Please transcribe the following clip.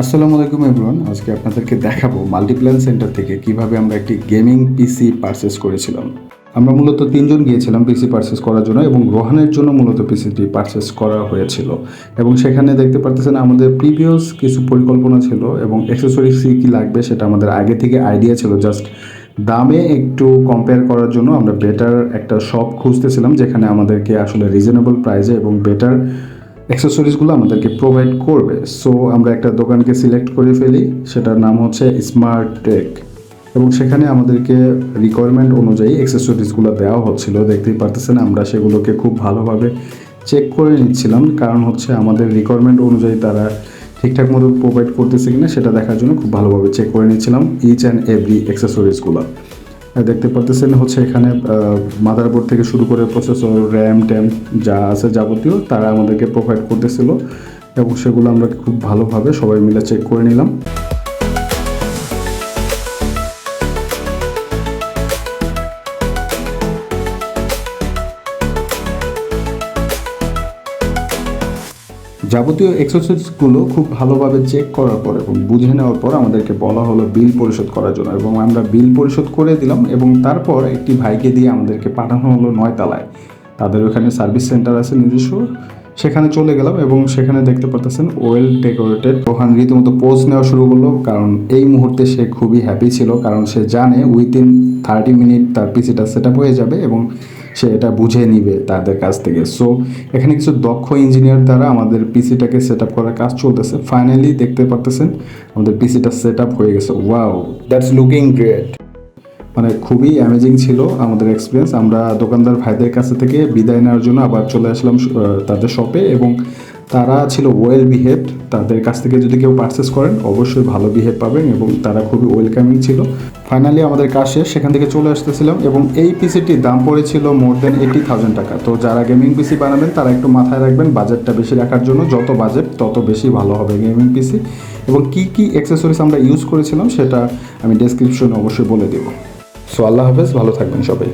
আসসালামু আলাইকুম এভরিওয়ান। আজকে আপনাদেরকে দেখাবো মাল্টিপ্ল্যান সেন্টার থেকে কিভাবে আমরা একটি গেমিং পিসি পারচেস করেছিলাম। আমরা মূলত ৩ জন গিয়েছিলাম পিসি পারচেস করার জন্য এবং রোহানের জন্য মূলত পিসিটি পারচেস করা হয়েছিল। এবং সেখানে দেখতে পারতেছেন আমাদের প্রিভিয়াস কিছু পরিকল্পনা ছিল এবং অ্যাক্সেসরিজ কী লাগবে সেটা আমাদের আগে থেকে আইডিয়া ছিল। জাস্ট দামে একটু কম্পেয়ার করার জন্য আমরা বেটার একটা শপ খুঁজতেছিলাম যেখানে আমাদেরকে আসলে রিজনেবল প্রাইসে এবং বেটার অ্যাক্সেসরিজগুলো আমাদেরকে প্রোভাইড করবে। সো আমরা একটা দোকানকে সিলেক্ট করে ফেলি, সেটার নাম হচ্ছে স্মার্ট টেক এবং সেখানে আমাদেরকে রিকোয়ারমেন্ট অনুযায়ী অ্যাক্সেসরিজগুলো দেওয়া হচ্ছিল। দেখতেই পারতেছেন আমরা সেগুলোকে খুব ভালোভাবে চেক করে নিচ্ছিলাম, কারণ হচ্ছে আমাদের রিকোয়ারমেন্ট অনুযায়ী তারা ঠিকঠাক মতো প্রোভাইড করতেছে কিনা সেটা দেখার জন্য খুব ভালোভাবে চেক করে নিচ্ছিলাম ইচ অ্যান্ড এভরি অ্যাক্সেসরিজগুলো। দেখতে পারতেছেন হচ্ছে এখানে মাদারবোর্ড থেকে শুরু করে প্রসেসর, র্যাম ট্যাম যা আছে যাবতীয় তারা আমাদেরকে প্রোভাইড করতেছিল এবং সেগুলো আমরা খুব ভালোভাবে সবাই মিলে চেক করে নিলাম। যাবতীয় এক্সারসাইজগুলো খুব ভালোভাবে চেক করার পর এবং বুঝে নেওয়ার পর আমাদেরকে বলা হলো বিল পরিশোধ করার জন্য এবং আমরা বিল পরিশোধ করে দিলাম এবং তারপর একটি ভাইকে দিয়ে আমাদেরকে পাঠানো হলো 9 তলায়। তাদের ওখানে সার্ভিস সেন্টার আছে নিজস্ব, সেখানে চলে গেলাম এবং সেখানে দেখতে পারতেছেন ওয়েল ডেকোরেটেড। ওখানে রীতিমতো পোজ নেওয়া শুরু করলো, কারণ এই মুহূর্তে সে খুবই হ্যাপি ছিল, কারণ সে জানে উইদিন 30 মিনিট তার পিসিটা সেট আপ হয়ে যাবে এবং সে এটা বুঝে নিবে তাদের কাছ থেকে। সো এখানে কিছু দক্ষ ইঞ্জিনিয়ার দ্বারা আমাদের পিসিটাকে সেট আপ করার কাজ চলতেছে। ফাইনালি দেখতে পারতেছেন আমাদের পিসিটা সেট আপ হয়ে গেছে। Wow, that's looking great. মানে খুবই অ্যামেজিং ছিল আমাদের এক্সপিরিয়েন্স। আমরা দোকানদার ভাইদের কাছে থেকে বিদায় নেওয়ার জন্য আবার চলে আসলাম তাদের শপে এবং তারা ছিল ওয়েল বিহেভড। তাদের কাছ থেকে যদি কেউ পারচেস করেন অবশ্যই ভালো বিহেভ পাবেন এবং তারা খুবই ওয়েলকামিং ছিল। ফাইনালি আমাদের কাজ শেষ, সেখান থেকে চলে আসতেছিলাম এবং এই পিসিটির দাম পড়েছিল মোর দেন 80,000 টাকা। তো যারা গেমিং পিসি বানাবেন তারা একটু মাথায় রাখবেন বাজেটটা বেশি রাখার জন্য। যত বাজেট তত বেশি ভালো হবে গেমিং পিসি। এবং কী কী অ্যাক্সেসরিজ আমরা ইউজ করেছিলাম সেটা আমি ডেসক্রিপশনে অবশ্যই বলে দেবো। সো আল্লাহ হাফেজ, ভালো থাকবেন সবাই।